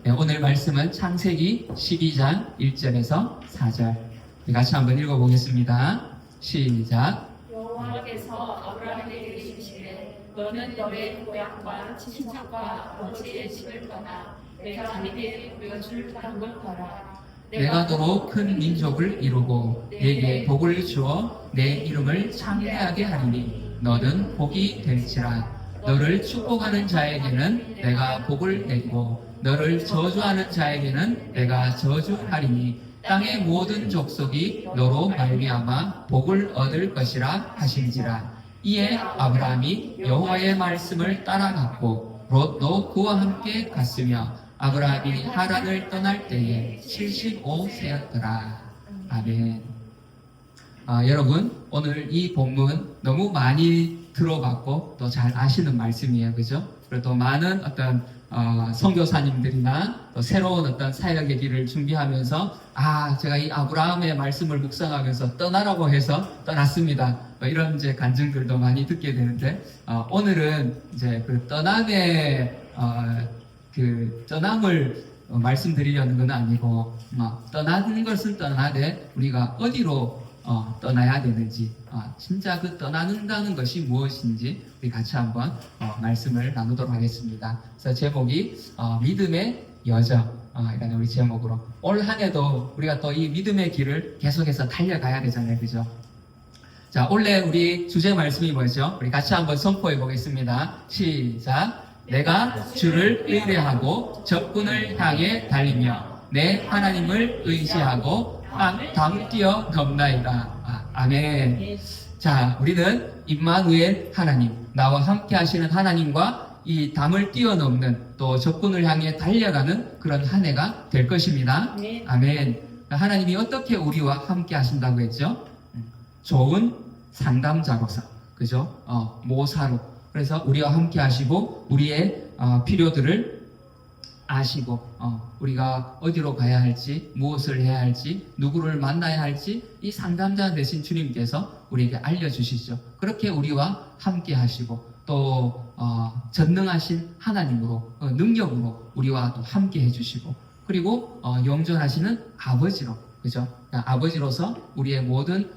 네, 오늘 말씀은 창세기 12장 1절에서 4절. 같이 한번 읽어보겠습니다. 시작. 여호와께서 아브라함에게 이르시되 너는 너의 고향과 친척과 아버지의 집을 떠나 내가 네게 보여줄 땅을 가라. 내가 너로 큰 민족을 이루고 내게 복을 주어 내 이름을 창대하게 하리니 너는 복이 될지라. 너를 축복하는 자에게는 내가 복을 내리고 너를 저주하는 자에게는 내가 저주하리니 땅의 모든 족속이 너로 말미암아 복을 얻을 것이라 하신지라. 이에 아브라함이 여호와의 말씀을 따라갔고 롯도 그와 함께 갔으며 아브라함이 하란을 떠날 때에 75세였더라. 아멘. 여러분, 오늘 이 본문 너무 많이 들어봤고 또 잘 아시는 말씀이에요. 그죠? 그리고 또 많은 어떤 선교사님들이나 또 새로운 어떤 사역의 길을 준비하면서 제가 이 아브라함의 말씀을 묵상하면서 떠나라고 해서 떠났습니다. 이런 이제 간증들도 많이 듣게 되는데 오늘은 이제 그 떠남의 그 떠남을 말씀드리려는 건 아니고 떠나는 것은 떠나되 우리가 어디로 떠나야 되는지 진짜 그 떠나는다는 것이 무엇인지 우리 같이 한번 말씀을 나누도록 하겠습니다. 그래서 제목이 믿음의 여정 이라는 우리 제목으로 올 한 해도 우리가 또 이 믿음의 길을 계속해서 달려가야 되잖아요. 그죠? 자, 원래 우리 주제 말씀이 뭐죠? 우리 같이 한번 선포해 보겠습니다. 시작. 내가 주를 의뢰하고 적군을 향해 달리며 내 하나님을 의지하고 담 뛰어 넘나이다. 아멘. 자, 우리는 임마누엘 하나님, 나와 함께 하시는 하나님과 이 담을 뛰어넘는 또 적군을 향해 달려가는 그런 한 해가 될 것입니다. 아멘. 하나님이 어떻게 우리와 함께 하신다고 했죠? 좋은 상담자로서, 그죠? 모사로. 그래서 우리와 함께 하시고 우리의 필요들을 아시고 우리가 어디로 가야 할지, 무엇을 해야 할지, 누구를 만나야 할지 이 상담자 되신 주님께서 우리에게 알려주시죠. 그렇게 우리와 함께 하시고 또 전능하신 하나님으로 능력으로 우리와 또 함께 해주시고 그리고 영존하시는 아버지로, 그죠? 아버지로서 우리의 모든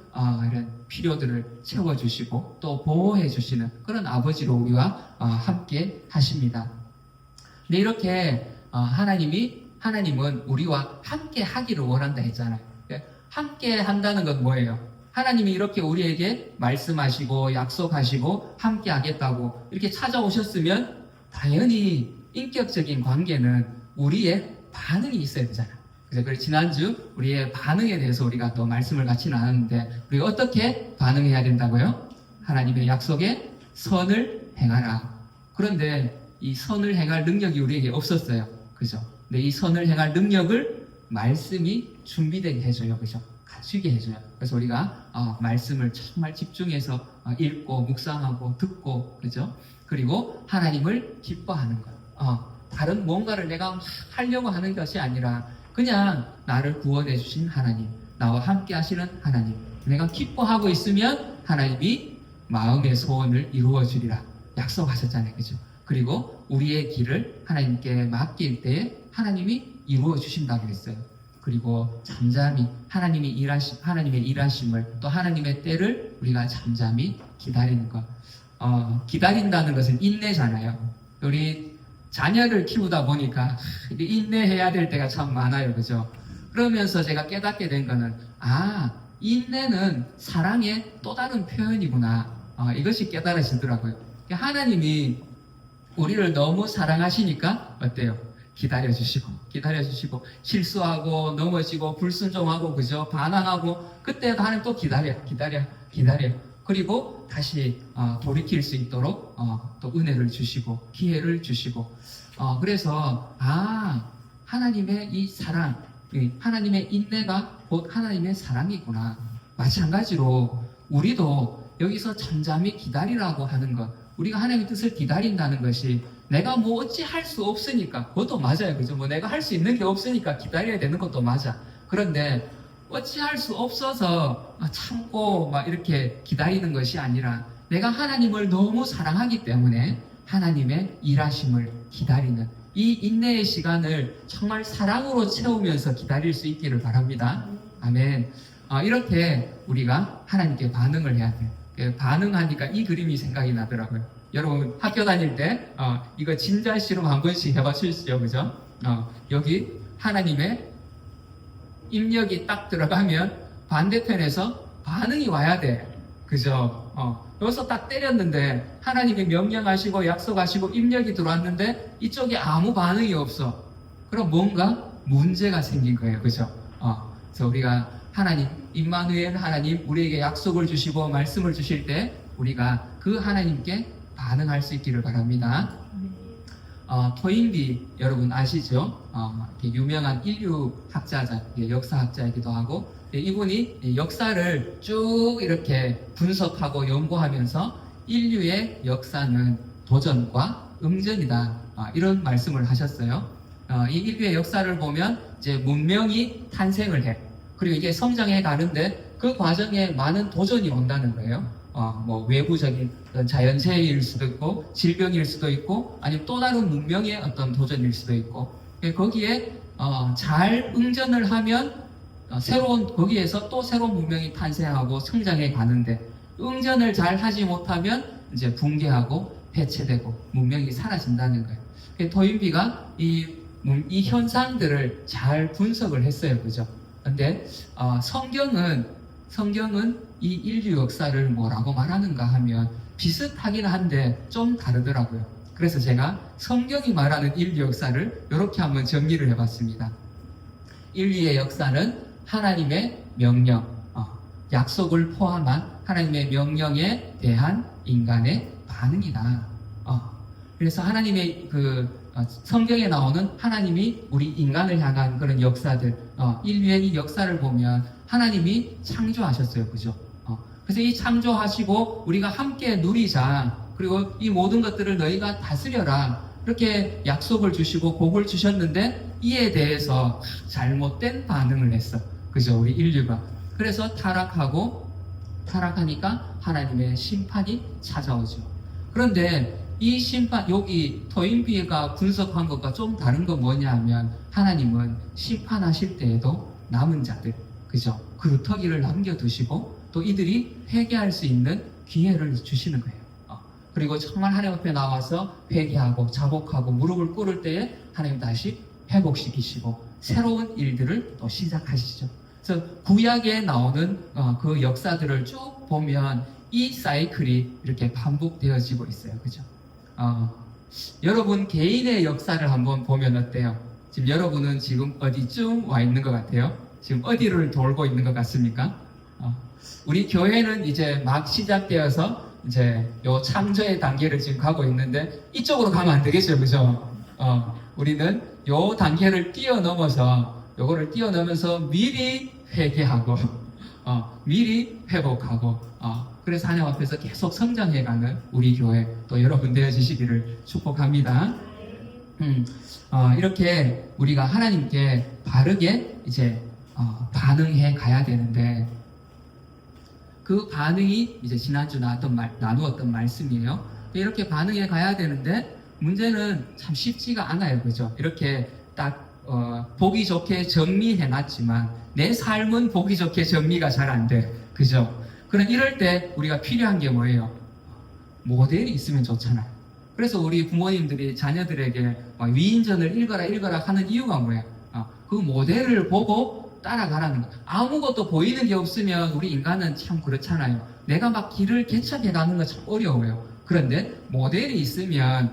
이런 필요들을 채워주시고 또 보호해주시는 그런 아버지로 우리와 함께 하십니다. 근데 이렇게 하나님은 우리와 함께 하기를 원한다 했잖아요. 함께 한다는 건 뭐예요? 하나님이 이렇게 우리에게 말씀하시고 약속하시고 함께 하겠다고 이렇게 찾아오셨으면 당연히 인격적인 관계는 우리의 반응이 있어야 되잖아요. 그래서 지난주 우리의 반응에 대해서 우리가 또 말씀을 같이 나눴는데 우리가 어떻게 반응해야 된다고요? 하나님의 약속에 선을 행하라. 그런데 이 선을 행할 능력이 우리에게 없었어요. 그죠? 근데 이 선을 행할 능력을 말씀이 준비되게 해줘요. 그죠? 갖추게 해줘요. 그래서 우리가 말씀을 정말 집중해서 읽고 묵상하고 듣고, 그죠? 그리고 하나님을 기뻐하는 것. 다른 뭔가를 내가 하려고 하는 것이 아니라 그냥 나를 구원해 주신 하나님, 나와 함께 하시는 하나님, 내가 기뻐하고 있으면 하나님이 마음의 소원을 이루어 주리라 약속하셨잖아요. 그죠? 그리고 우리의 길을 하나님께 맡길 때에 하나님이 이루어 주신다고 했어요. 그리고 잠잠히 하나님의 일하심을 또 하나님의 때를 우리가 잠잠히 기다리는 것. 기다린다는 것은 인내잖아요. 우리 자녀를 키우다 보니까 인내해야 될 때가 참 많아요. 그죠? 그러면서 제가 깨닫게 된 거는 인내는 사랑의 또 다른 표현이구나. 이것이 깨달아지더라고요. 하나님이 우리를 너무 사랑하시니까 어때요? 기다려주시고 실수하고 넘어지고 불순종하고 그죠? 반항하고 그때도 하나님 또 기다려 그리고 다시 돌이킬 수 있도록 또 은혜를 주시고 기회를 주시고 그래서 하나님의 이 사랑, 하나님의 인내가 곧 하나님의 사랑이구나. 마찬가지로 우리도 여기서 잠잠히 기다리라고 하는 것, 우리가 하나님의 뜻을 기다린다는 것이 내가 뭐 어찌 할 수 없으니까, 그것도 맞아요. 그죠? 뭐 내가 할 수 있는 게 없으니까 기다려야 되는 것도 맞아. 그런데 어찌 할 수 없어서 참고 막 이렇게 기다리는 것이 아니라 내가 하나님을 너무 사랑하기 때문에 하나님의 일하심을 기다리는 이 인내의 시간을 정말 사랑으로 채우면서 기다릴 수 있기를 바랍니다. 아멘. 이렇게 우리가 하나님께 반응을 해야 돼요. 반응하니까 이 그림이 생각이 나더라고요. 여러분 학교 다닐 때 이거 진자 실험 한 번씩 해봐 주시죠, 그죠? 여기 하나님의 입력이 딱 들어가면 반대편에서 반응이 와야 돼, 그죠? 여기서 딱 때렸는데 하나님이 명령하시고 약속하시고 입력이 들어왔는데 이쪽에 아무 반응이 없어. 그럼 뭔가 문제가 생긴 거예요, 그죠? 그래서 우리가 하나님, 임마누엘 하나님 우리에게 약속을 주시고 말씀을 주실 때 우리가 그 하나님께 반응할 수 있기를 바랍니다. 토인비 여러분 아시죠? 이렇게 유명한 인류학자자, 역사학자이기도 하고, 이분이 역사를 쭉 이렇게 분석하고 연구하면서 인류의 역사는 도전과 응전이다, 이런 말씀을 하셨어요. 이 인류의 역사를 보면 이제 문명이 탄생을 해. 그리고 이게 성장해 가는데 그 과정에 많은 도전이 온다는 거예요. 뭐 외부적인 어떤 자연재해일 수도 있고 질병일 수도 있고 아니면 또 다른 문명의 어떤 도전일 수도 있고, 거기에 잘 응전을 하면 거기에서 또 새로운 문명이 탄생하고 성장해 가는데, 응전을 잘 하지 못하면 이제 붕괴하고 폐체되고 문명이 사라진다는 거예요. 토인비가 이 현상들을 잘 분석을 했어요, 그죠? 근데 성경은 이 인류 역사를 뭐라고 말하는가 하면 비슷하긴 한데 좀 다르더라고요. 그래서 제가 성경이 말하는 인류 역사를 이렇게 한번 정리를 해봤습니다. 인류의 역사는 하나님의 명령, 약속을 포함한 하나님의 명령에 대한 인간의 반응이다. 그래서 하나님의 성경에 나오는 하나님이 우리 인간을 향한 그런 역사들, 인류의 이 역사를 보면 하나님이 창조하셨어요, 그죠? 그래서 이 창조하시고 우리가 함께 누리자, 그리고 이 모든 것들을 너희가 다스려라, 이렇게 약속을 주시고 복을 주셨는데 이에 대해서 잘못된 반응을 했어, 그죠? 우리 인류가. 그래서 타락하니까 하나님의 심판이 찾아오죠. 그런데 이 심판, 여기 토인비가 분석한 것과 좀 다른 건 뭐냐 하면 하나님은 심판하실 때에도 남은 자들, 그죠? 그루터기를 남겨두시고 또 이들이 회개할 수 있는 기회를 주시는 거예요. 그리고 정말 하나님 앞에 나와서 회개하고 자복하고 무릎을 꿇을 때에 하나님 다시 회복시키시고 새로운 일들을 또 시작하시죠. 그래서 구약에 나오는 그 역사들을 쭉 보면 이 사이클이 이렇게 반복되어지고 있어요, 그죠? 여러분 개인의 역사를 한번 보면 어때요? 지금 여러분은 지금 어디쯤 와 있는 것 같아요? 지금 어디를 돌고 있는 것 같습니까? 우리 교회는 이제 막 시작되어서 이제 요 창조의 단계를 지금 가고 있는데 이쪽으로 가면 안 되겠죠, 그죠? 우리는 요 단계를 뛰어넘어서 요거를 뛰어넘으면서 미리 회개하고 미리 회복하고 그래서 하나님 앞에서 계속 성장해가는 우리 교회 또 여러분 되어주시기를 축복합니다. 이렇게 우리가 하나님께 바르게 이제 반응해 가야 되는데, 그 반응이 이제 지난주 나누었던 말씀이에요. 이렇게 반응해 가야 되는데 문제는 참 쉽지가 않아요, 그죠? 이렇게 딱 보기 좋게 정리해 놨지만 내 삶은 보기 좋게 정리가 잘 안 돼, 그죠? 그럼 이럴 때 우리가 필요한 게 뭐예요? 모델이 있으면 좋잖아요. 그래서 우리 부모님들이 자녀들에게 위인전을 읽어라 하는 이유가 뭐예요? 그 모델을 보고 따라가라는 거. 아무것도 보이는 게 없으면 우리 인간은 참 그렇잖아요. 내가 막 길을 개척해 가는 거 참 어려워요. 그런데 모델이 있으면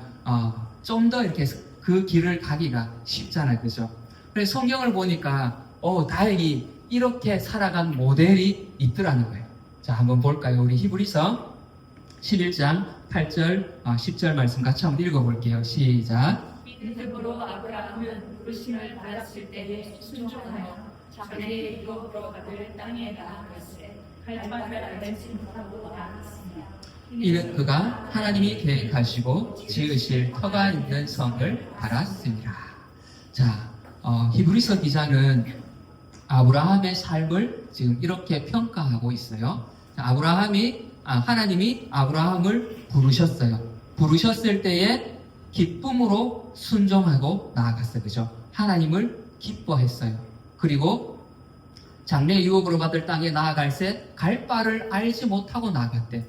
좀 더 이렇게 그 길을 가기가 쉽잖아요, 그죠? 그래서 성경을 보니까 다행히 이렇게 살아간 모델이 있더라는 거예요. 자, 한번 볼까요? 우리 히브리서 11장 8절, 10절 말씀 같이 한번 읽어볼게요. 시작. 믿음으로 아브라함은 부르심을 받았을 때에 순종하여 자기의 유업으로 받을 땅에 나아갔으되 갈망을 알지 못하고 나아갔습니다. 이는 그가 하나님이 계획하시고 지으실 터가 있는 성을 바랐습니다. 자, 히브리서 기자는 아브라함의 삶을 지금 이렇게 평가하고 있어요. 하나님이 아브라함을 부르셨어요. 부르셨을 때에 기쁨으로 순종하고 나아갔어요. 그죠? 하나님을 기뻐했어요. 그리고 장래 유업으로 받을 땅에 나아갈새 갈 바를 알지 못하고 나아갔대.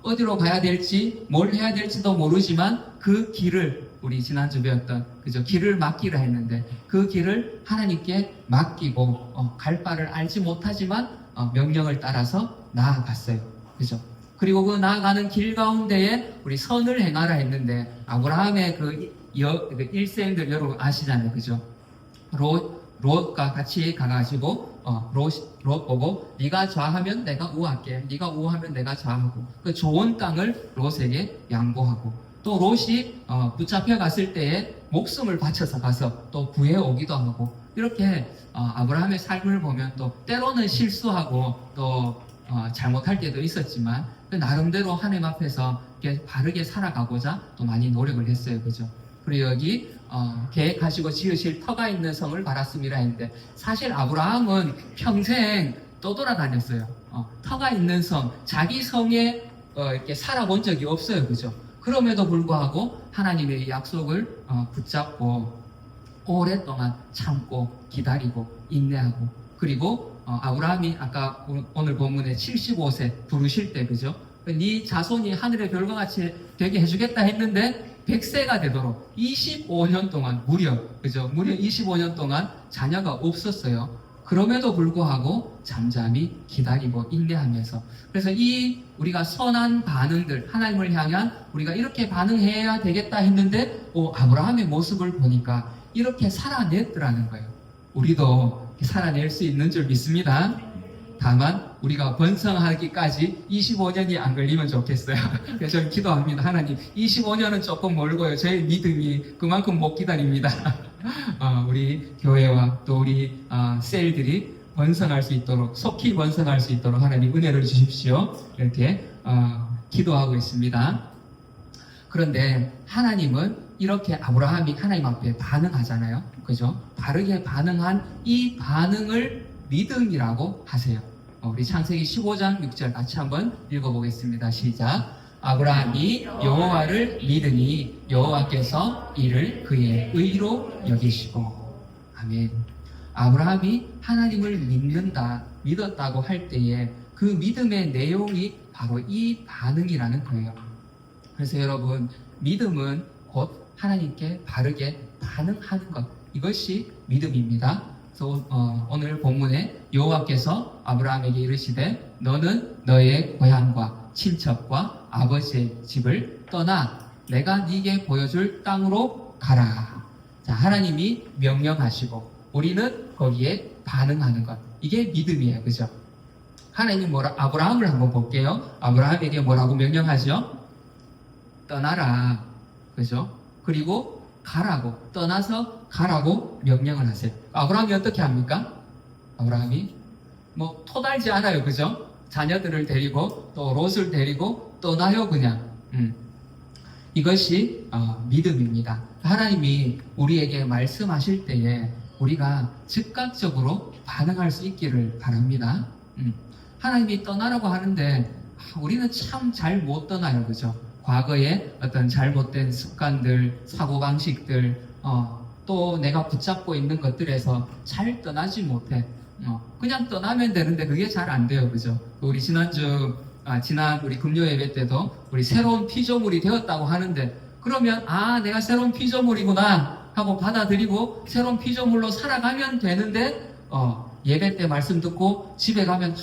어디로 가야 될지 뭘 해야 될지도 모르지만 그 길을 우리 지난주 배웠던 그죠? 길을 맡기라 했는데 그 길을 하나님께 맡기고 갈 바를 알지 못하지만 명령을 따라서 나아갔어요. 그죠? 그리고 그 나아가는 길 가운데에 우리 선을 행하라 했는데 아브라함의 그 일생들 여러분 아시잖아요. 그죠? 롯과 같이 가가지고 롯 보고 네가 좌하면 내가 우할게, 네가 우하면 내가 좌하고 그 좋은 땅을 롯에게 양보하고 또 롯이 붙잡혀 갔을 때에 목숨을 바쳐서 가서 또 구해오기도 하고 이렇게 아브라함의 삶을 보면 또 때로는 실수하고 또 잘못할 때도 있었지만 그 나름대로 하나님 앞에서 이렇게 바르게 살아가고자 또 많이 노력을 했어요. 그죠? 그리고 여기 계획하시고 지으실 터가 있는 성을 바랐습니다 했는데 사실 아브라함은 평생 떠돌아다녔어요. 터가 있는 성, 자기 성에 이렇게 살아본 적이 없어요. 그죠? 그럼에도 불구하고 하나님의 약속을 붙잡고 오랫동안 참고 기다리고 인내하고 그리고 아브라함이 아까 오늘 본문에 75세 부르실 때 그죠? 네 자손이 하늘의 별과 같이 되게 해주겠다 했는데 100세가 되도록 25년 동안 무려 25년 동안 자녀가 없었어요. 그럼에도 불구하고 잠잠히 기다리고 인내하면서 그래서 이 우리가 선한 반응들 하나님을 향한 우리가 이렇게 반응해야 되겠다 했는데 아브라함의 모습을 보니까 이렇게 살아냈더라는 거예요. 우리도 살아낼 수 있는 줄 믿습니다. 다만 우리가 번성하기까지 25년이 안 걸리면 좋겠어요. 그래서 저는 기도합니다. 하나님 25년은 조금 멀고요. 저의 믿음이 그만큼 못 기다립니다. 우리 교회와 또 우리 셀들이 번성할 수 있도록 속히 번성할 수 있도록 하나님 은혜를 주십시오. 이렇게 기도하고 있습니다. 그런데 하나님은 이렇게 아브라함이 하나님 앞에 반응하잖아요. 그죠? 바르게 반응한 이 반응을 믿음이라고 하세요. 우리 창세기 15장 6절 같이 한번 읽어보겠습니다. 시작. 아브라함이 여호와를 믿으니 여호와께서 이를 그의 의로 여기시고. 아멘. 아브라함이 하나님을 믿었다고 할 때에 그 믿음의 내용이 바로 이 반응이라는 거예요. 그래서 여러분, 믿음은 곧 하나님께 바르게 반응하는 것. 이것이 믿음입니다. 그래서 오늘 본문에 여호와께서 아브라함에게 이르시되 너는 너의 고향과 친척과 아버지의 집을 떠나 내가 네게 보여줄 땅으로 가라. 자, 하나님이 명령하시고 우리는 거기에 반응하는 것. 이게 믿음이에요. 그죠? 하나님이 아브라함을 한번 볼게요. 아브라함에게 뭐라고 명령하죠? 떠나라. 그죠? 그리고 가라고, 떠나서 가라고 명령을 하세요. 아브라함이 어떻게 합니까? 아브라함이 토달지 않아요. 그죠? 자녀들을 데리고 또 롯을 데리고 떠나요. 그냥. 이것이 믿음입니다. 하나님이 우리에게 말씀하실 때에 우리가 즉각적으로 반응할 수 있기를 바랍니다. 하나님이 떠나라고 하는데 우리는 참 잘 못 떠나요. 그죠? 과거에 어떤 잘못된 습관들, 사고방식들, 또 내가 붙잡고 있는 것들에서 잘 떠나지 못해. 그냥 떠나면 되는데 그게 잘 안 돼요. 그죠? 우리 지난 우리 금요 예배 때도 우리 새로운 피조물이 되었다고 하는데 그러면 내가 새로운 피조물이구나 하고 받아들이고 새로운 피조물로 살아가면 되는데 예배 때 말씀 듣고 집에 가면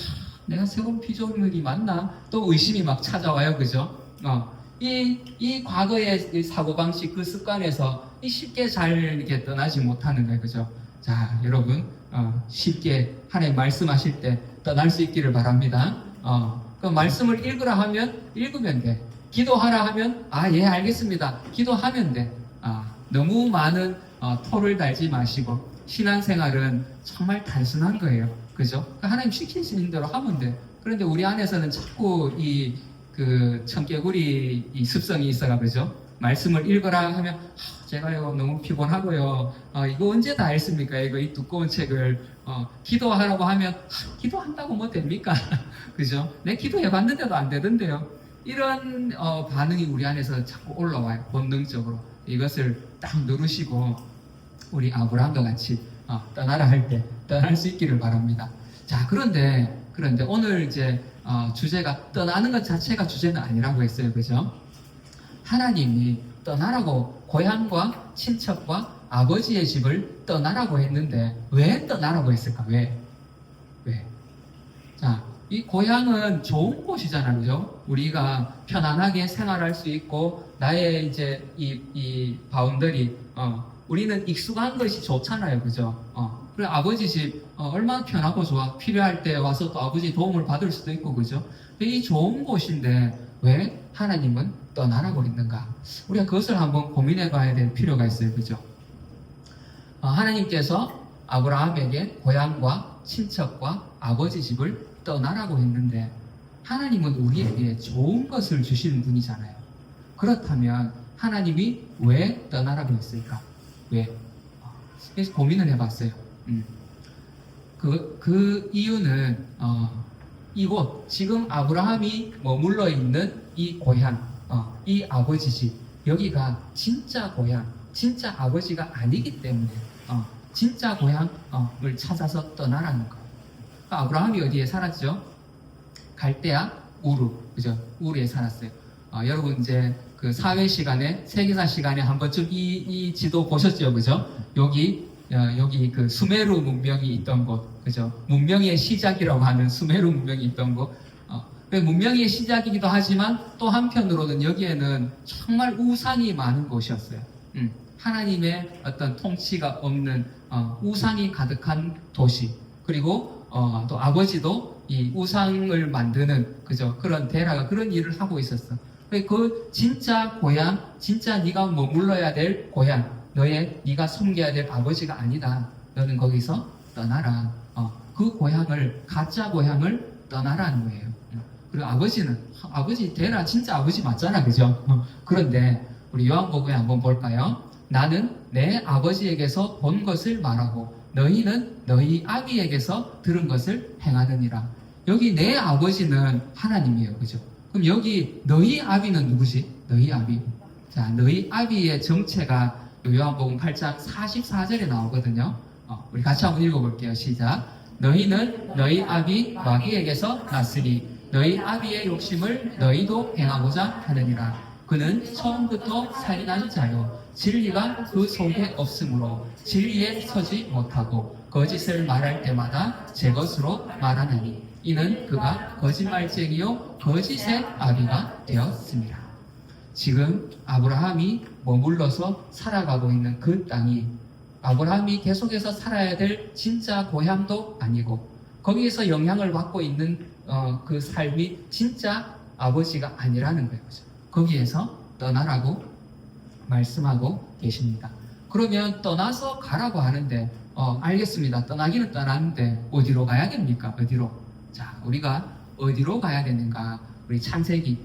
내가 새로운 피조물이 맞나? 또 의심이 막 찾아와요. 그죠? 이 과거의 사고방식, 그 습관에서 쉽게 잘 이렇게 떠나지 못하는 거예요. 그죠? 자, 여러분, 쉽게 하나님 말씀하실 때 떠날 수 있기를 바랍니다. 그 말씀을 읽으라 하면 읽으면 돼. 기도하라 하면, 예, 알겠습니다. 기도하면 돼. 너무 많은 토를 달지 마시고, 신앙생활은 정말 단순한 거예요. 그죠? 하나님 시키시는 대로 하면 돼. 그런데 우리 안에서는 자꾸 청개구리 습성이 있어가, 그죠? 말씀을 읽어라 하면, 제가요, 너무 피곤하고요. 이거 언제 다 읽습니까? 이 두꺼운 책을. 기도하라고 하면, 기도한다고 뭐 됩니까? 그죠? 내 기도해봤는데도 안 되던데요. 이런 반응이 우리 안에서 자꾸 올라와요. 본능적으로. 이것을 딱 누르시고 우리 아브라함과 같이 떠나라 할 때 떠날 수 있기를 바랍니다. 자, 그런데 오늘 이제 주제가 떠나는 것 자체가 주제는 아니라고 했어요. 그죠? 하나님이 떠나라고 고향과 친척과 아버지의 집을 떠나라고 했는데 왜 떠나라고 했을까? 왜? 자, 이 고향은 좋은 곳이잖아요. 그죠? 우리가 편안하게 생활할 수 있고 나의 이제 이 바운더리 우리는 익숙한 것이 좋잖아요. 그죠? 그리고 아버지 집 얼마나 편하고 좋아. 필요할 때 와서 또 아버지 도움을 받을 수도 있고 그죠? 이 좋은 곳인데 왜 하나님은 떠나라고 했는가? 우리가 그것을 한번 고민해 봐야 될 필요가 있어요. 그죠? 하나님께서 아브라함에게 고향과 친척과 아버지 집을 떠나라고 했는데 하나님은 우리에게 좋은 것을 주시는 분이잖아요. 그렇다면 하나님이 왜 떠나라고 했을까? 왜? 그래서 고민을 해봤어요. 그 이유는 이곳 지금 아브라함이 머물러 있는 이 고향, 이 아버지 집 여기가 진짜 고향, 진짜 아버지가 아니기 때문에 진짜 고향을 찾아서 떠나라는 거예요. 아브라함이 어디에 살았죠? 갈대아 우르, 그죠? 우르에 살았어요. 여러분 이제 그 사회 시간에 세계사 시간에 한 번쯤 이 지도 보셨죠, 그죠? 여기 그 수메르 문명이 있던 곳, 그죠? 문명의 시작이라고 하는 수메르 문명이 있던 곳. 문명의 시작이기도 하지만 또 한편으로는 여기에는 정말 우상이 많은 곳이었어요. 하나님의 어떤 통치가 없는 우상이 가득한 도시. 그리고 또 아버지도 이 우상을 만드는 그죠? 그런 데라가 그런 일을 하고 있었어. 그 진짜 고향, 진짜 네가 머물러야 될 고향, 네가 섬겨야 될 아버지가 아니다. 너는 거기서 떠나라. 그 고향을 가짜 고향을 떠나라는 거예요. 그리고 아버지 데라 진짜 아버지 맞잖아, 그죠? 그런데 우리 요한복음에 한번 볼까요? 나는 내 아버지에게서 본 것을 말하고 너희는 너희 아비에게서 들은 것을 행하느니라. 여기 내 아버지는 하나님이에요. 그죠? 그럼 여기 너희 아비는 누구지? 너희 아비. 자, 너희 아비의 정체가 요한복음 8장 44절에 나오거든요. 우리 같이 한번 읽어볼게요. 시작. 너희는 너희 아비 마귀에게서 났으니 너희 아비의 욕심을 너희도 행하고자 하느니라. 그는 처음부터 살인한 자요 진리가 그 속에 없으므로 진리에 서지 못하고 거짓을 말할 때마다 제 것으로 말하나니 이는 그가 거짓말쟁이요 거짓의 아비가 되었습니다. 지금 아브라함이 머물러서 살아가고 있는 그 땅이 아브라함이 계속해서 살아야 될 진짜 고향도 아니고 거기에서 영향을 받고 있는 그 삶이 진짜 아버지가 아니라는 거예요. 거기에서 떠나라고 말씀하고 계십니다. 그러면 떠나서 가라고 하는데 알겠습니다. 떠나기는 떠났는데 어디로 가야 됩니까? 어디로? 자, 우리가 어디로 가야 되는가? 우리 창세기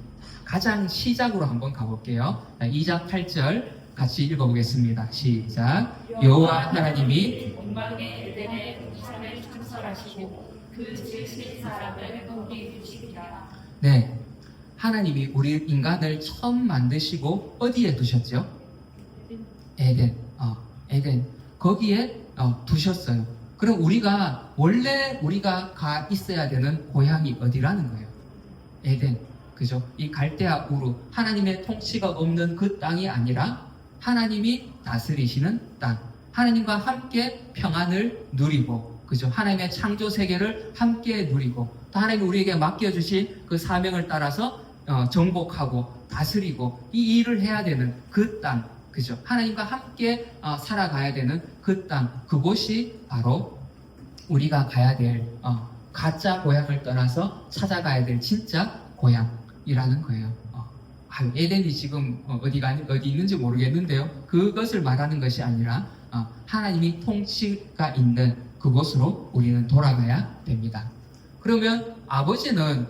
가장 시작으로 한번 가볼게요. 2장 8절 같이 읽어보겠습니다. 시작. 여호와 하나님이 온방의 에덴에 이삭을 창설하시고 그 지으신 사람을 거기 두시리라. 네, 하나님이 우리 인간을 처음 만드시고 어디에 두셨죠? 에덴. 에덴. 거기에 두셨어요. 그럼 원래 우리가 가 있어야 되는 고향이 어디라는 거예요? 에덴. 그죠? 이 갈대아 우르, 하나님의 통치가 없는 그 땅이 아니라 하나님이 다스리시는 땅. 하나님과 함께 평안을 누리고, 그죠? 하나님의 창조 세계를 함께 누리고, 또 하나님이 우리에게 맡겨주신 그 사명을 따라서 정복하고 다스리고 이 일을 해야 되는 그 땅, 그죠? 하나님과 함께 살아가야 되는 그 땅, 그곳이 바로 우리가 가야 될 가짜 고향을 떠나서 찾아가야 될 진짜 고향이라는 거예요. 에덴이 지금 어디 있는지 모르겠는데요. 그것을 말하는 것이 아니라 하나님이 통치가 있는 그곳으로 우리는 돌아가야 됩니다. 그러면 아버지는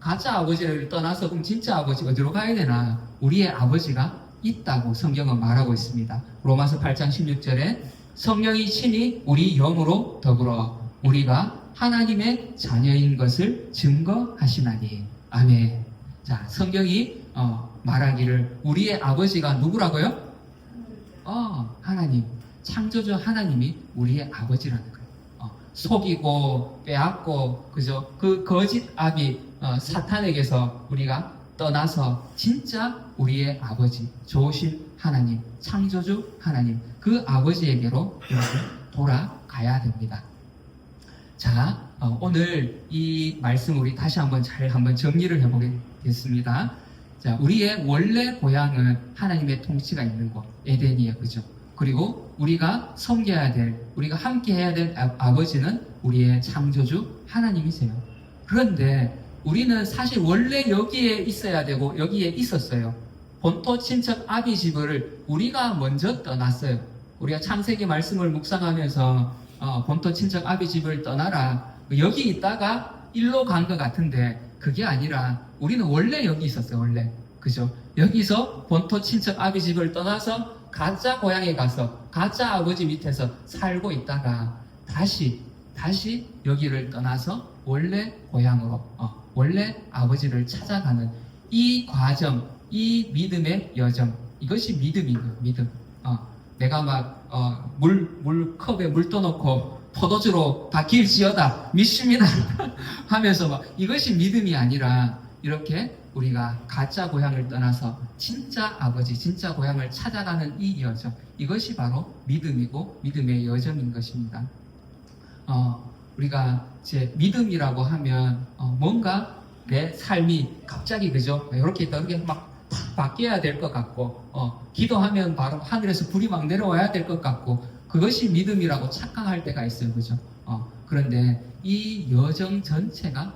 가짜 아버지를 떠나서 그럼 진짜 아버지 어디로 가야 되나? 우리의 아버지가 있다고 성경은 말하고 있습니다. 로마서 8장 16절에 성령이 친히 우리 영으로 더불어 우리가 하나님의 자녀인 것을 증거하시나니. 아멘. 자, 성경이 말하기를 우리의 아버지가 누구라고요? 하나님, 창조주 하나님이 우리의 아버지라는 거예요. 속이고 빼앗고 그죠? 그 거짓 아비 사탄에게서 우리가 떠나서 진짜 우리의 아버지, 좋으신 하나님, 창조주 하나님, 그 아버지에게로 여러분 돌아가야 됩니다. 자, 오늘 이 말씀 우리 다시 한번 한번 정리를 해보겠습니다. 자, 우리의 원래 고향은 하나님의 통치가 있는 곳, 에덴이에요. 그죠? 그리고 우리가 섬겨야 될, 우리가 함께 해야 될 아버지는 우리의 창조주 하나님이세요. 그런데 우리는 사실 원래 여기에 있어야 되고 여기에 있었어요. 본토 친척 아비 집을 우리가 먼저 떠났어요. 우리가 창세기 말씀을 묵상하면서 본토 친척 아비 집을 떠나라. 여기 있다가 일로 간 것 같은데 그게 아니라 우리는 원래 여기 있었어요. 원래. 그죠? 여기서 본토 친척 아비 집을 떠나서 가짜 고향에 가서 가짜 아버지 밑에서 살고 있다가 다시 여기를 떠나서 원래 고향으로 원래 아버지를 찾아가는 이 과정, 이 믿음의 여정, 이것이 믿음인 거예요. 믿음. 내가 막 컵에 물 떠놓고 포도주로 바뀔지어다 믿습니다 하면서 막 이것이 믿음이 아니라 이렇게 우리가 가짜 고향을 떠나서 진짜 아버지, 진짜 고향을 찾아가는 이 여정, 이것이 바로 믿음이고 믿음의 여정인 것입니다. 우리가 이제 믿음이라고 하면 뭔가 내 삶이 갑자기 그죠? 이렇게 막 바뀌어야 될 것 같고 기도하면 바로 하늘에서 불이 막 내려와야 될 것 같고 그것이 믿음이라고 착각할 때가 있어요. 그죠? 그런데 이 여정 전체가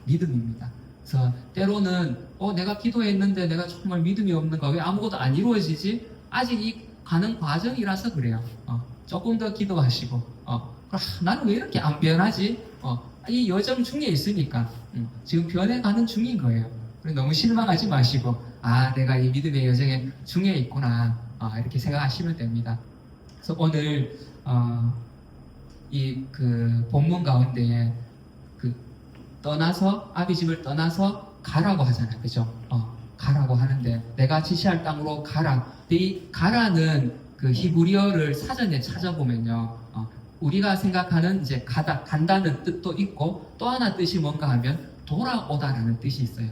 믿음입니다. 그래서 때로는 내가 기도했는데 내가 정말 믿음이 없는가? 왜 아무것도 안 이루어지지? 아직 이 가는 과정이라서 그래요. 조금 더 기도하시고 나는 왜 이렇게 안 변하지? 이 여정 중에 있으니까 지금 변해가는 중인 거예요. 너무 실망하지 마시고 내가 이 믿음의 여정의 중에 있구나 이렇게 생각하시면 됩니다. 그래서 오늘 이 그 본문 가운데에 떠나서 아비 집을 떠나서 가라고 하잖아요. 그죠? 가라고 하는데 내가 지시할 땅으로 가라. 이 가라는 그 히브리어를 사전에 찾아보면요. 우리가 생각하는 이제 간다는 뜻도 있고 또 하나 뜻이 뭔가 하면 돌아오다라는 뜻이 있어요.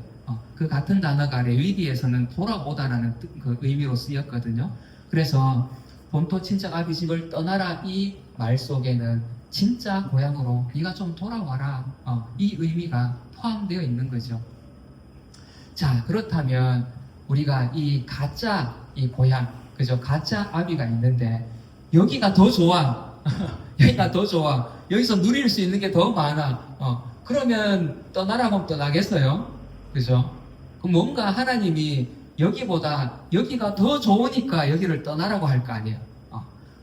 그 같은 단어가 레위기에서는 돌아오다라는 그 의미로 쓰였거든요. 그래서 본토 친척 아비 집을 떠나라 이 말 속에는 진짜 고향으로 네가 좀 돌아와라 이 의미가 포함되어 있는 거죠. 자, 그렇다면 우리가 이 가짜 이 고향, 그죠? 가짜 아비가 있는데 여기가 더 좋아. 여기가 더 좋아. 여기서 누릴 수 있는 게 더 많아. 그러면 떠나라고 하면 떠나겠어요? 그죠? 그럼 뭔가 하나님이 여기보다 여기가 더 좋으니까 여기를 떠나라고 할 거 아니에요.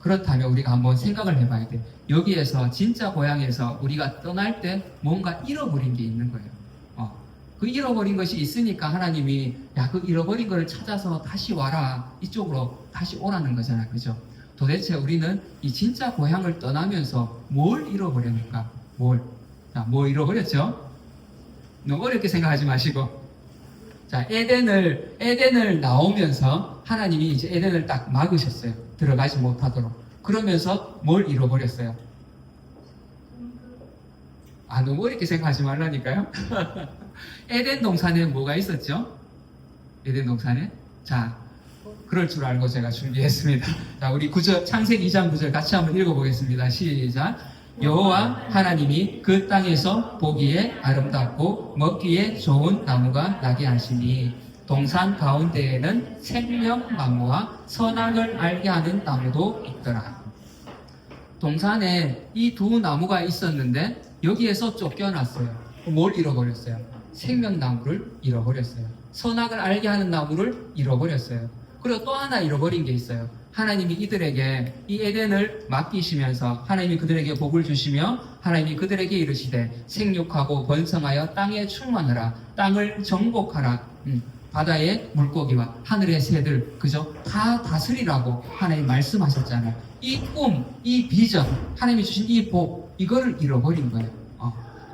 그렇다면 우리가 한번 생각을 해봐야 돼요. 여기에서 진짜 고향에서 우리가 떠날 때 뭔가 잃어버린 게 있는 거예요. 그 잃어버린 것이 있으니까 하나님이 그 잃어버린 것을 찾아서 다시 와라. 이쪽으로 다시 오라는 거잖아요. 그죠? 도대체 우리는 이 진짜 고향을 떠나면서 뭘 잃어버렸는가? 뭘 잃어버렸죠? 너무 어렵게 생각하지 마시고. 자, 에덴을 나오면서 하나님이 이제 에덴을 딱 막으셨어요. 들어가지 못하도록. 그러면서 뭘 잃어버렸어요? 너무 어렵게 생각하지 말라니까요. 에덴 동산에 뭐가 있었죠? 에덴 동산에? 자, 그럴 줄 알고 제가 준비했습니다. 자, 우리 창세기 2장 9절 같이 한번 읽어보겠습니다. 시작. 여호와 하나님이 그 땅에서 보기에 아름답고 먹기에 좋은 나무가 나게 하시니 동산 가운데에는 생명나무와 선악을 알게 하는 나무도 있더라. 동산에 이 두 나무가 있었는데 여기에서 쫓겨났어요. 뭘 잃어버렸어요? 생명나무를 잃어버렸어요. 선악을 알게 하는 나무를 잃어버렸어요. 그리고 또 하나 잃어버린 게 있어요. 하나님이 이들에게 이 에덴을 맡기시면서 하나님이 그들에게 복을 주시며 하나님이 그들에게 이르시되 생육하고 번성하여 땅에 충만하라. 땅을 정복하라. 바다의 물고기와 하늘의 새들, 그죠? 다 다스리라고 하나님 말씀하셨잖아요. 이 꿈, 이 비전, 하나님이 주신 이 복, 이거를 잃어버린 거예요.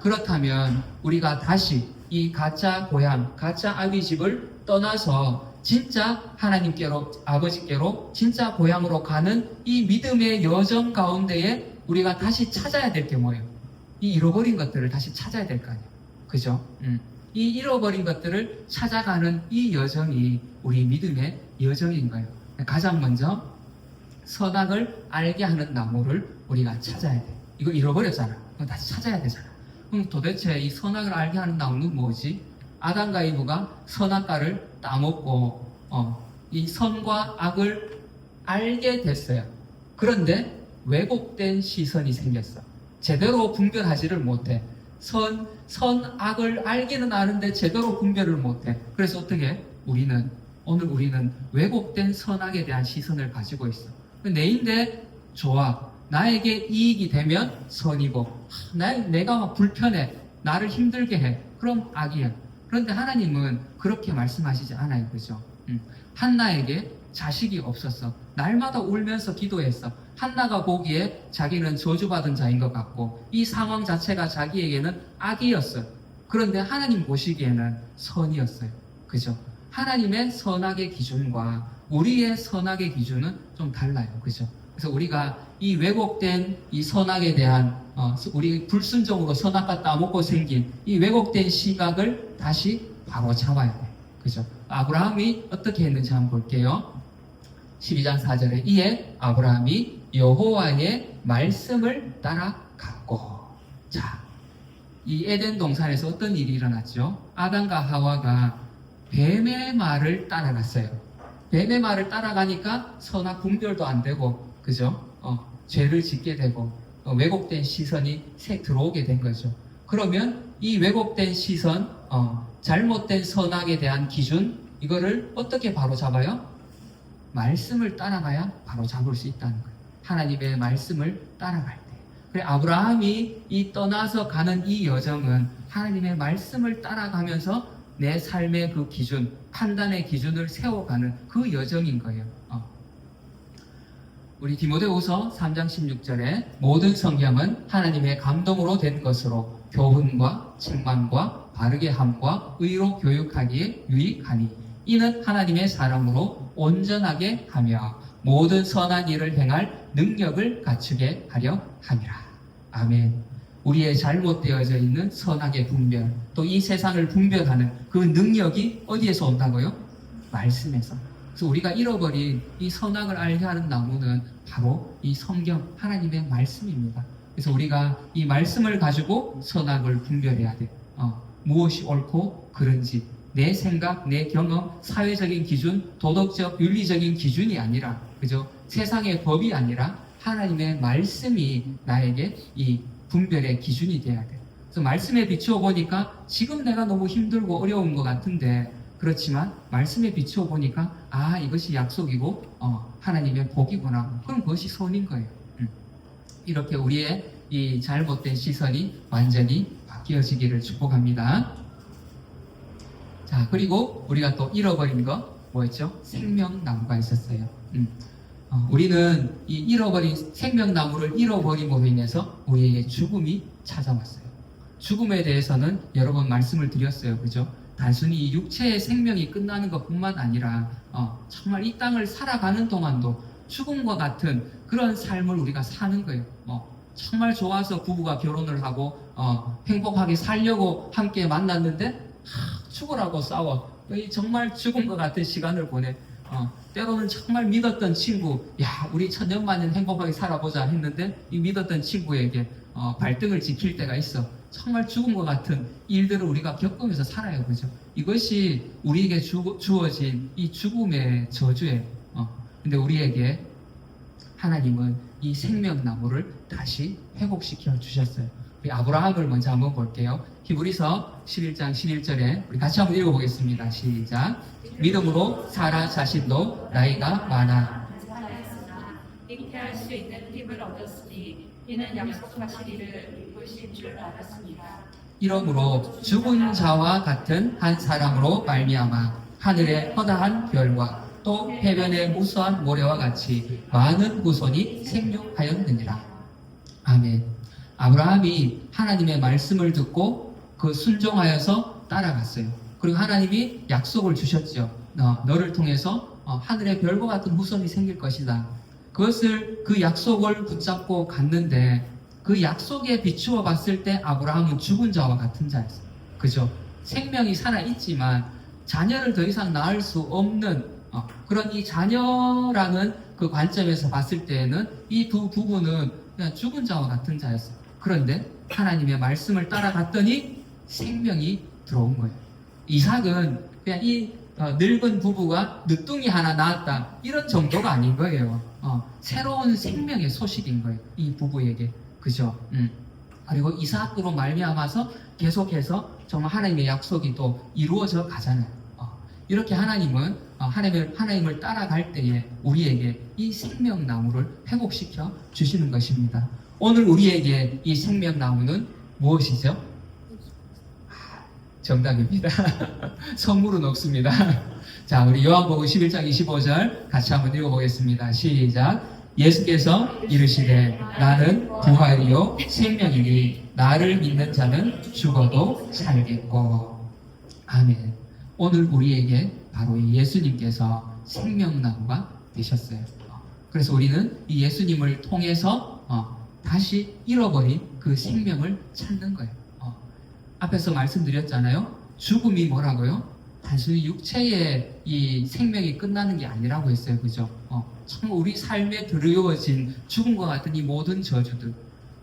그렇다면 우리가 다시 이 가짜 고향, 가짜 아비 집을 떠나서 진짜 하나님께로, 아버지께로, 진짜 고향으로 가는 이 믿음의 여정 가운데에 우리가 다시 찾아야 될 게 뭐예요? 이 잃어버린 것들을 다시 찾아야 될 거 아니에요. 그죠? 이 잃어버린 것들을 찾아가는 이 여정이 우리 믿음의 여정인 거예요. 가장 먼저 선악을 알게 하는 나무를 우리가 찾아야 돼. 이거 잃어버렸잖아. 그럼 다시 찾아야 되잖아. 그럼 도대체 이 선악을 알게 하는 나무는 뭐지? 아담과 이브가 선악과를 따먹고 이 선과 악을 알게 됐어요. 그런데 왜곡된 시선이 생겼어. 제대로 분별하지를 못해. 선악을 알기는 아는데 제대로 분별을 못해. 그래서 어떻게? 오늘 우리는 왜곡된 선악에 대한 시선을 가지고 있어. 내인데 좋아. 나에게 이익이 되면 선이고, 내가 막 불편해. 나를 힘들게 해. 그럼 악이야. 그런데 하나님은 그렇게 말씀하시지 않아요. 그죠? 한나에게 자식이 없었어. 날마다 울면서 기도했어. 한나가 보기에 자기는 저주받은 자인 것 같고 이 상황 자체가 자기에게는 악이었어요. 그런데 하나님 보시기에는 선이었어요. 그죠? 하나님의 선악의 기준과 우리의 선악의 기준은 좀 달라요. 그죠? 그래서 우리가 이 왜곡된 이 선악에 대한 우리 불순종으로 선악과 따먹고 생긴 이 왜곡된 시각을 다시 바로 잡아야 돼. 그죠? 아브라함이 어떻게 했는지 한번 볼게요. 12장 4절에 이에 아브라함이 여호와의 말씀을 따라갔고. 자, 이 에덴 동산에서 어떤 일이 일어났죠? 아담과 하와가 뱀의 말을 따라갔어요. 뱀의 말을 따라가니까 선악 분별도 안 되고, 그죠? 죄를 짓게 되고, 왜곡된 시선이 들어오게 된 거죠. 그러면 이 왜곡된 시선, 잘못된 선악에 대한 기준, 이거를 어떻게 바로 잡아요? 말씀을 따라가야 바로 잡을 수 있다는 거예요. 하나님의 말씀을 따라갈 때. 그래, 아브라함이 이 떠나서 가는 이 여정은 하나님의 말씀을 따라가면서 내 삶의 그 기준, 판단의 기준을 세워가는 그 여정인 거예요. 우리 디모데후서 3장 16절에 모든 성경은 하나님의 감동으로 된 것으로 교훈과 책망과 바르게 함과 의로 교육하기에 유익하니 이는 하나님의 사람으로 온전하게 하며 모든 선한 일을 행할 능력을 갖추게 하려 함이라. 아멘. 우리의 잘못되어져 있는 선악의 분별, 또 이 세상을 분별하는 그 능력이 어디에서 온다고요? 말씀에서. 그래서 우리가 잃어버린 이 선악을 알게 하는 나무는 바로 이 성경, 하나님의 말씀입니다. 그래서 우리가 이 말씀을 가지고 선악을 분별해야 돼. 무엇이 옳고 그른지, 내 생각, 내 경험, 사회적인 기준, 도덕적, 윤리적인 기준이 아니라, 그죠? 세상의 법이 아니라 하나님의 말씀이 나에게 이 분별의 기준이 돼야 돼. 그래서 말씀에 비추어 보니까 지금 내가 너무 힘들고 어려운 것 같은데, 그렇지만 말씀에 비추어 보니까 이것이 약속이고 하나님의 복이구나. 그럼 그것이 선인 거예요. 이렇게 우리의 이 잘못된 시선이 완전히 바뀌어지기를 축복합니다. 자, 그리고 우리가 또 잃어버린 거 뭐였죠? 생명나무가 있었어요. 우리는 이 잃어버린 생명나무를 잃어버림으로 인해서 우리에게 죽음이 찾아왔어요. 죽음에 대해서는 여러 번 말씀을 드렸어요. 그죠? 단순히 이 육체의 생명이 끝나는 것뿐만 아니라 정말 이 땅을 살아가는 동안도 죽음과 같은 그런 삶을 우리가 사는 거예요. 정말 좋아서 부부가 결혼을 하고 행복하게 살려고 함께 만났는데 죽으라고 싸워. 정말 죽음과 같은 시간을 보내. 때로는 정말 믿었던 친구, 우리 천년만년 행복하게 살아보자 했는데 이 믿었던 친구에게 발등을 지킬 때가 있어. 정말 죽음과 같은 일들을 우리가 겪으면서 살아요. 그죠? 이것이 우리에게 주어진 이 죽음의 저주예요. 근데 우리에게 하나님은 이 생명나무를 다시 회복시켜 주셨어요. 우리 아브라함을 먼저 한번 볼게요. 히브리서 11장 11절에 우리 같이 한번 읽어보겠습니다. 시작. 믿음으로 사라 자신도 나이가 많아 잉태할 수 있는 힘을 얻었으니 이는 약속하시기를 믿으신 줄 알았습니다. 이러므로 죽은 자와 같은 한 사람으로 말미암아 하늘의 허다한 별과 또 해변의 무수한 모래와 같이 많은 후손이 생육하였느니라. 아멘. 아브라함이 하나님의 말씀을 듣고 그 순종하여서 따라갔어요. 그리고 하나님이 약속을 주셨죠. 너를 통해서 하늘의 별과 같은 후손이 생길 것이다. 그 약속을 붙잡고 갔는데 그 약속에 비추어 봤을 때 아브라함은 죽은 자와 같은 자였어요. 그죠? 생명이 살아있지만 자녀를 더 이상 낳을 수 없는 그런 이 자녀라는 그 관점에서 봤을 때에는 이 두 부부는 그냥 죽은 자와 같은 자였어요. 그런데 하나님의 말씀을 따라갔더니 생명이 들어온 거예요. 이삭은 그냥 이 늙은 부부가 늦둥이 하나 낳았다 이런 정도가 아닌 거예요. 새로운 생명의 소식인 거예요. 이 부부에게. 그죠? 그리고 이삭으로 말미암아서 계속해서 정말 하나님의 약속이 또 이루어져 가잖아요. 이렇게 하나님을 따라갈 때에 우리에게 이 생명나무를 회복시켜 주시는 것입니다. 오늘 우리에게 이 생명나무는 무엇이죠? 정답입니다. 선물은 없습니다. 자, 우리 요한복음 11장 25절 같이 한번 읽어보겠습니다. 시작. 예수께서 이르시되 나는 부활이요 생명이니 나를 믿는 자는 죽어도 살겠고. 아멘. 오늘 우리에게 바로 이 예수님께서 생명나무가 되셨어요. 그래서 우리는 이 예수님을 통해서 다시 잃어버린 그 생명을 찾는 거예요. 앞에서 말씀드렸잖아요. 죽음이 뭐라고요? 단순히 육체의 이 생명이 끝나는 게 아니라고 했어요. 그죠? 참 우리 삶에 드리워진 죽음과 같은 이 모든 저주들.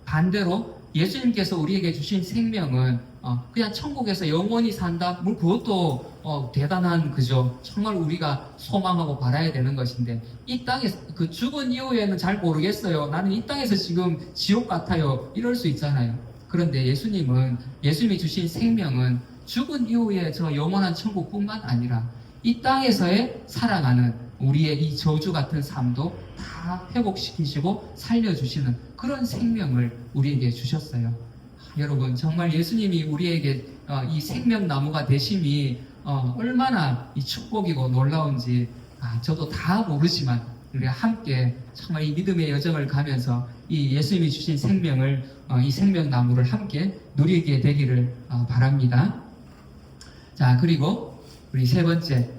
반대로 예수님께서 우리에게 주신 생명은 그냥 천국에서 영원히 산다. 뭐 그것도 대단한 그죠? 정말 우리가 소망하고 바라야 되는 것인데 이 땅에서 그 죽은 이후에는 잘 모르겠어요. 나는 이 땅에서 지금 지옥 같아요. 이럴 수 있잖아요. 그런데 예수님이 주신 생명은 죽은 이후에 저 영원한 천국뿐만 아니라 이 땅에서의 살아가는 우리의 이 저주 같은 삶도 다 회복시키시고 살려주시는 그런 생명을 우리에게 주셨어요. 여러분 정말 예수님이 우리에게 이 생명나무가 되심이 얼마나 이 축복이고 놀라운지 저도 다 모르지만 우리가 함께 정말 이 믿음의 여정을 가면서 이 예수님이 주신 생명을 이 생명나무를 함께 누리게 되기를 바랍니다. 자, 그리고 우리 세 번째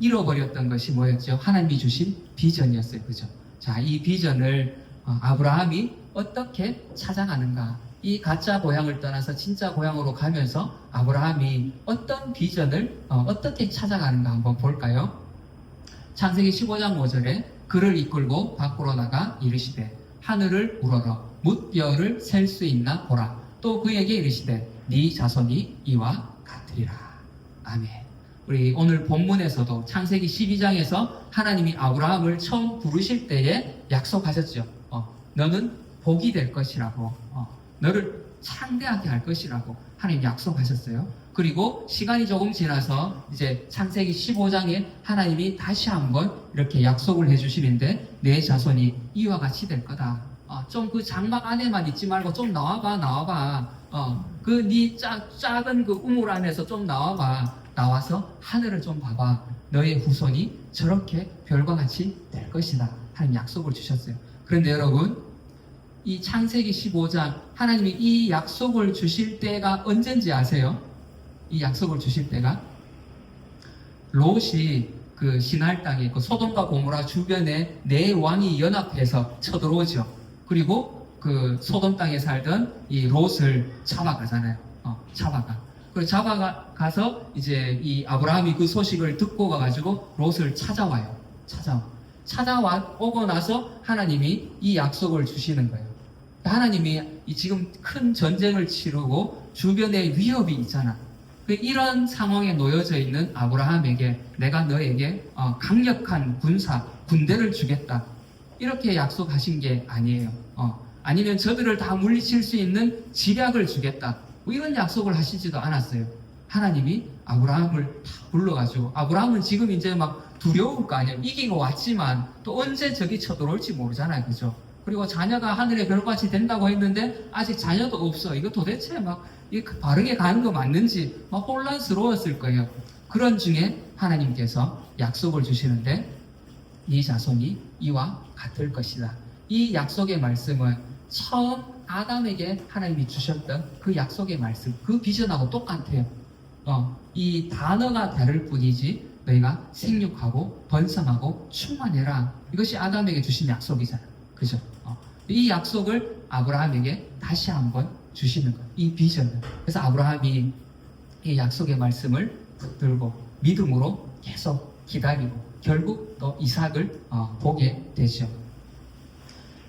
잃어버렸던 것이 뭐였죠? 하나님이 주신 비전이었어요. 그죠? 자, 이 비전을 아브라함이 어떻게 찾아가는가? 이 가짜 고향을 떠나서 진짜 고향으로 가면서 아브라함이 어떤 비전을 어떻게 찾아가는가 한번 볼까요? 창세기 15장 5절에 그를 이끌고 밖으로 나가 이르시되 하늘을 우러러 뭇별을 셀 수 있나 보라. 또 그에게 이르시되 네 자손이 이와 같으리라. 아멘. 우리 오늘 본문에서도 창세기 12장에서 하나님이 아브라함을 처음 부르실 때에 약속하셨죠. 너는 복이 될 것이라고, 너를 창대하게 할 것이라고 하나님 약속하셨어요. 그리고 시간이 조금 지나서 이제 창세기 15장에 하나님이 다시 한번 이렇게 약속을 해주시는데 내 자손이 이와 같이 될 거다. 좀 그 장막 안에만 있지 말고 좀 나와봐. 그 네 작은 그 우물 안에서 좀 나와서 하늘을 좀 봐봐. 너의 후손이 저렇게 별과 같이 될 것이다. 하나님 약속을 주셨어요. 그런데 여러분, 이 창세기 15장 하나님이 이 약속을 주실 때가 언젠지 아세요? 이 약속을 주실 때가 롯이 그 시날 땅에 그 소돔과 고모라 주변에 네 왕이 연합해서 쳐들어오죠. 그리고 그 소돔 땅에 살던 이 롯을 잡아가잖아요. 잡아가. 그리고 잡아가서 이제 이 아브라함이 그 소식을 듣고 가가지고 롯을 찾아와요. 찾아오고 나서 하나님이 이 약속을 주시는 거예요. 하나님이 지금 큰 전쟁을 치르고 주변에 위협이 있잖아. 이런 상황에 놓여져 있는 아브라함에게 내가 너에게 강력한 군대를 주겠다. 이렇게 약속하신 게 아니에요. 아니면 저들을 다 물리칠 수 있는 지략을 주겠다. 뭐 이런 약속을 하시지도 않았어요. 하나님이 아브라함을 다 불러가지고 아브라함은 지금 이제 막 두려울 거 아니에요. 이기고 왔지만 또 언제 적이 쳐들어올지 모르잖아요. 그죠? 그리고 자녀가 하늘의 별같이 된다고 했는데 아직 자녀도 없어. 이거 도대체 막 바르게 가는 거 맞는지 막 혼란스러웠을 거예요. 그런 중에 하나님께서 약속을 주시는데 네 자손이 이와 같을 것이다. 이 약속의 말씀은 처음 아담에게 하나님이 주셨던 그 약속의 말씀, 그 비전하고 똑같아요. 이 단어가 다를 뿐이지 너희가 생육하고 번성하고 충만해라. 이것이 아담에게 주신 약속이잖아. 그죠? 이 약속을 아브라함에게 다시 한번 주시는 거예요. 이 비전을. 그래서 아브라함이 이 약속의 말씀을 붙들고 믿음으로 계속 기다리고 결국 또 이삭을 보게 되죠.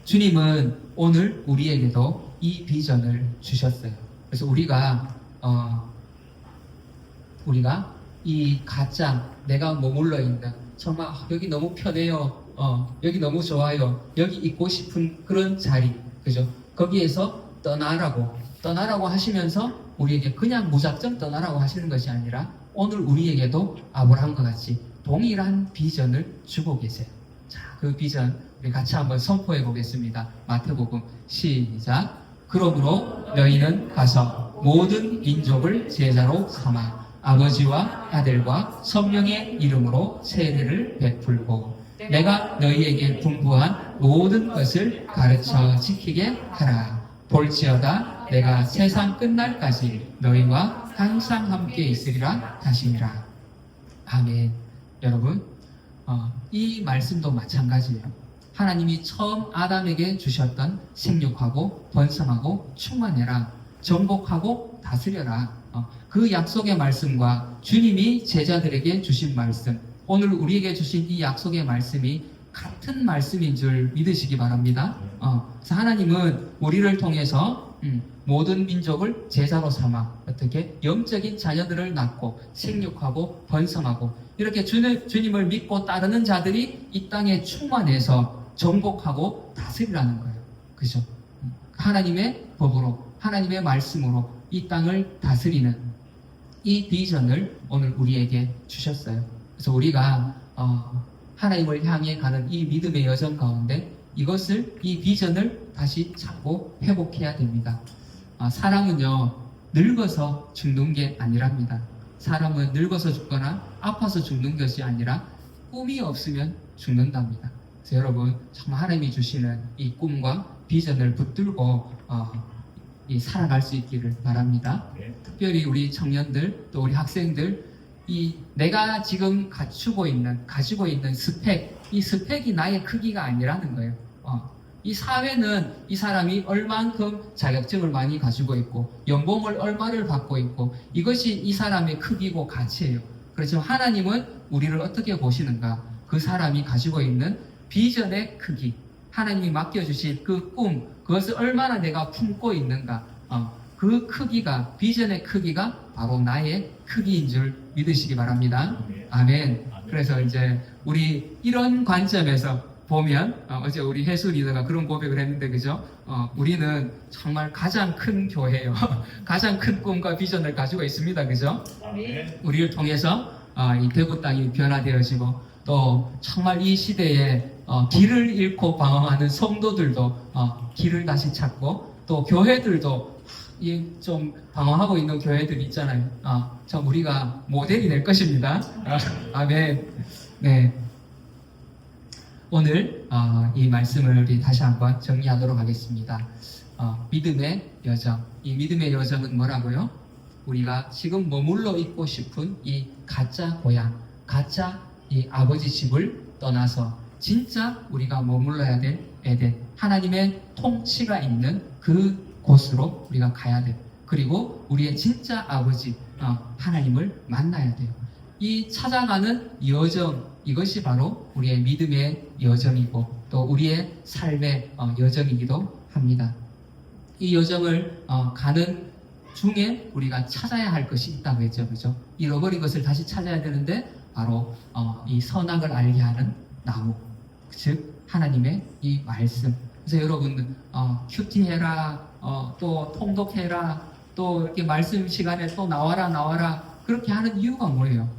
주님은 오늘 우리에게도 이 비전을 주셨어요. 그래서 우리가 이 가짜 내가 머물러 있는 정말 여기 너무 편해요. 여기 너무 좋아요. 여기 있고 싶은 그런 자리, 그죠? 거기에서 떠나라고 하시면서 우리에게 그냥 무작정 떠나라고 하시는 것이 아니라 오늘 우리에게도 아브라함과 같이 동일한 비전을 주고 계세요. 자, 그 비전 우리 같이 한번 선포해 보겠습니다. 마태복음 시작. 그러므로 너희는 가서 모든 민족을 제자로 삼아 아버지와 아들과 성령의 이름으로 세례를 베풀고 내가 너희에게 분부한 모든 것을 가르쳐 지키게 하라. 볼지어다 내가 세상 끝날까지 너희와 항상 함께 있으리라 하시니라. 아멘. 여러분, 이 말씀도 마찬가지예요. 하나님이 처음 아담에게 주셨던 생육하고 번성하고 충만해라, 정복하고 다스려라. 그 약속의 말씀과 주님이 제자들에게 주신 말씀, 오늘 우리에게 주신 이 약속의 말씀이 같은 말씀인 줄 믿으시기 바랍니다. 그래서 하나님은 우리를 통해서 모든 민족을 제자로 삼아 어떻게 영적인 자녀들을 낳고 생육하고 번성하고 이렇게 주님을 믿고 따르는 자들이 이 땅에 충만해서 정복하고 다스리라는 거예요. 그죠? 하나님의 법으로, 하나님의 말씀으로 이 땅을 다스리는 이 비전을 오늘 우리에게 주셨어요. 그래서 우리가 하나님을 향해 가는 이 믿음의 여정 가운데 이 비전을 다시 잡고 회복해야 됩니다. 사람은요, 늙어서 죽는 게 아니랍니다. 사람은 늙어서 죽거나 아파서 죽는 것이 아니라 꿈이 없으면 죽는답니다. 그래서 여러분, 정말 하나님이 주시는 이 꿈과 비전을 붙들고 살아갈 수 있기를 바랍니다. 특별히 우리 청년들, 또 우리 학생들, 내가 지금 가지고 있는 스펙, 이 스펙이 나의 크기가 아니라는 거예요. 이 사회는 이 사람이 얼만큼 자격증을 많이 가지고 있고 연봉을 얼마를 받고 있고 이것이 이 사람의 크기고 가치예요. 그렇지만 하나님은 우리를 어떻게 보시는가? 그 사람이 가지고 있는 비전의 크기, 하나님이 맡겨주신 그 꿈, 그것을 얼마나 내가 품고 있는가? 그 크기가, 비전의 크기가 바로 나의 크기인 줄 믿으시기 바랍니다. 아멘. 그래서 이제 우리 이런 관점에서 보면 어제 우리 해수 리더가 그런 고백을 했는데, 그죠? 우리는 정말 가장 큰 교회예요. 가장 큰 꿈과 비전을 가지고 있습니다. 그죠? 우리를 통해서 이 대구 땅이 변화되어지고 또 정말 이 시대에 길을 잃고 방황하는 성도들도 길을 다시 찾고 또 교회들도 좀 방황하고 있는 교회들 있잖아요. 참 우리가 모델이 될 것입니다. 아멘. 네. 오늘 이 말씀을 우리 다시 한번 정리하도록 하겠습니다. 믿음의 여정. 이 믿음의 여정은 뭐라고요? 우리가 지금 머물러 있고 싶은 이 가짜 고향, 가짜 이 아버지 집을 떠나서 진짜 우리가 머물러야 될 에덴, 하나님의 통치가 있는 그 곳으로 우리가 가야 돼요. 그리고 우리의 진짜 아버지 하나님을 만나야 돼요. 이 찾아가는 여정, 이것이 바로 우리의 믿음의 여정이고 또 우리의 삶의 여정이기도 합니다. 이 여정을 가는 중에 우리가 찾아야 할 것이 있다고 했죠. 그죠? 잃어버린 것을 다시 찾아야 되는데 바로 이 선악을 알게 하는 나무, 즉 하나님의 이 말씀. 그래서 여러분 큐티해라, 또 통독해라, 또 이렇게 말씀 시간에 또 나와라 그렇게 하는 이유가 뭐예요?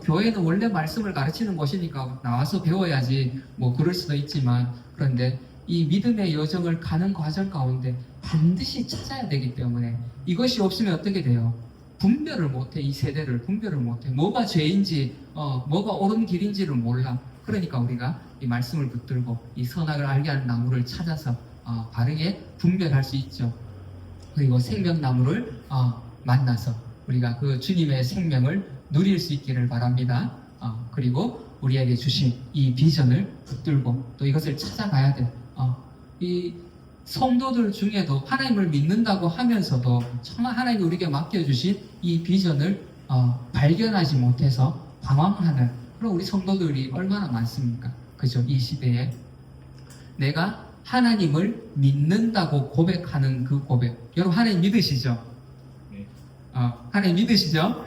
교회는 원래 말씀을 가르치는 곳이니까 나와서 배워야지 뭐 그럴 수도 있지만, 그런데 이 믿음의 여정을 가는 과정 가운데 반드시 찾아야 되기 때문에 이것이 없으면 어떻게 돼요? 분별을 못해. 이 세대를 분별을 못해. 뭐가 죄인지 뭐가 옳은 길인지를 몰라. 그러니까 우리가 이 말씀을 붙들고 이 선악을 알게 하는 나무를 찾아서 바르게 분별할 수 있죠. 그리고 생명나무를 만나서 우리가 그 주님의 생명을 누릴 수 있기를 바랍니다. 그리고 우리에게 주신 이 비전을 붙들고 또 이것을 찾아가야 돼. 이 성도들 중에도 하나님을 믿는다고 하면서도 정말 하나님이 우리에게 맡겨주신 이 비전을 발견하지 못해서 방황하는 그런 우리 성도들이 얼마나 많습니까? 그죠? 이 시대에 내가 하나님을 믿는다고 고백하는 그 고백. 여러분 하나님 믿으시죠? 하나님 믿으시죠?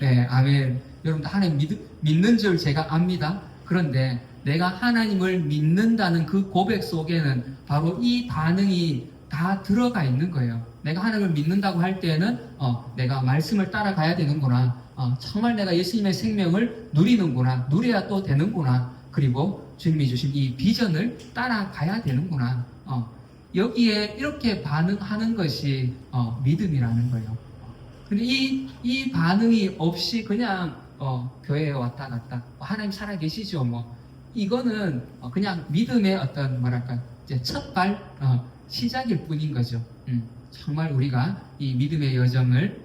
네, 아멘. 여러분들 하나님 믿는 줄 제가 압니다. 그런데 내가 하나님을 믿는다는 그 고백 속에는 바로 이 반응이 다 들어가 있는 거예요. 내가 하나님을 믿는다고 할 때는 내가 말씀을 따라가야 되는구나. 정말 내가 예수님의 생명을 누리는구나. 누려야 또 되는구나. 그리고 주님이 주신 이 비전을 따라가야 되는구나. 여기에 이렇게 반응하는 것이 믿음이라는 거예요. 근데 이 반응이 없이 그냥 교회에 왔다 갔다 하나님 살아 계시죠 뭐 이거는 그냥 믿음의 어떤 뭐랄까 이제 첫발 시작일 뿐인 거죠. 정말 우리가 이 믿음의 여정을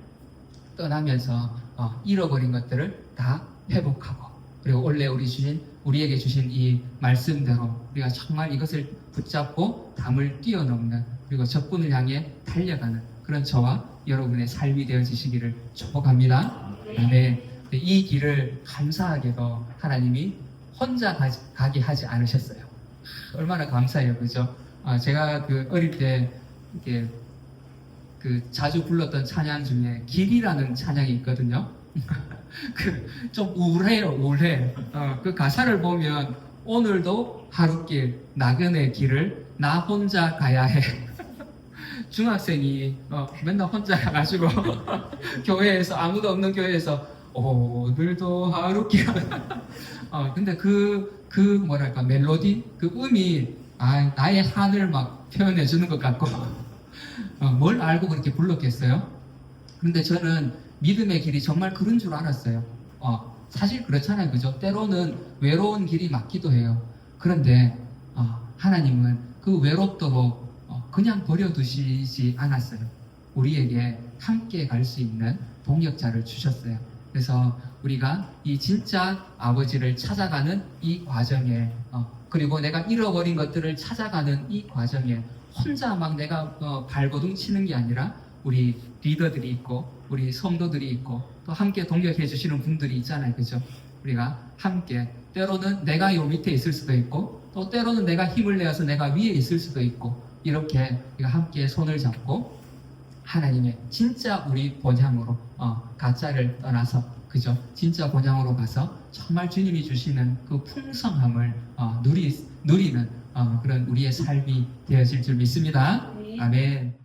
떠나면서 잃어버린 것들을 다 회복하고 그리고 원래 우리에게 주신 이 말씀대로 우리가 정말 이것을 붙잡고 담을 뛰어넘는 그리고 적군을 향해 달려가는 그런 저와 여러분의 삶이 되어지시기를 축복합니다. 네. 이 길을 감사하게도 하나님이 혼자 가게 하지 않으셨어요. 얼마나 감사해요, 그죠? 제가 그 어릴 때 이렇게 그 자주 불렀던 찬양 중에 길이라는 찬양이 있거든요. 좀 우울해요, 우울해. 그 가사를 보면 오늘도 하루길 나그네 길을 나 혼자 가야 해. 중학생이 맨날 혼자 가가지고 교회에서 아무도 없는 교회에서 오늘도 하루길 근데 그 뭐랄까 멜로디 그 음이 나의 한을 막 표현해 주는 것 같고 뭘 알고 그렇게 불렀겠어요? 근데 저는 믿음의 길이 정말 그런 줄 알았어요. 사실 그렇잖아요, 그죠? 때로는 외로운 길이 맞기도 해요. 그런데 하나님은 그 외롭도록 그냥 버려두시지 않았어요. 우리에게 함께 갈 수 있는 동역자를 주셨어요. 그래서 우리가 이 진짜 아버지를 찾아가는 이 과정에 그리고 내가 잃어버린 것들을 찾아가는 이 과정에 혼자 막 내가 발버둥 치는 게 아니라 우리 리더들이 있고 우리 성도들이 있고 또 함께 동역해 주시는 분들이 있잖아요, 그죠? 우리가 함께 때로는 내가 요 밑에 있을 수도 있고 또 때로는 내가 힘을 내어서 내가 위에 있을 수도 있고 이렇게 우리가 함께 손을 잡고 하나님의 진짜 우리 본향으로 가짜를 떠나서 그죠? 진짜 본향으로 가서 정말 주님이 주시는 그 풍성함을 누리는 그런 우리의 삶이 되어질 줄 믿습니다. 아멘.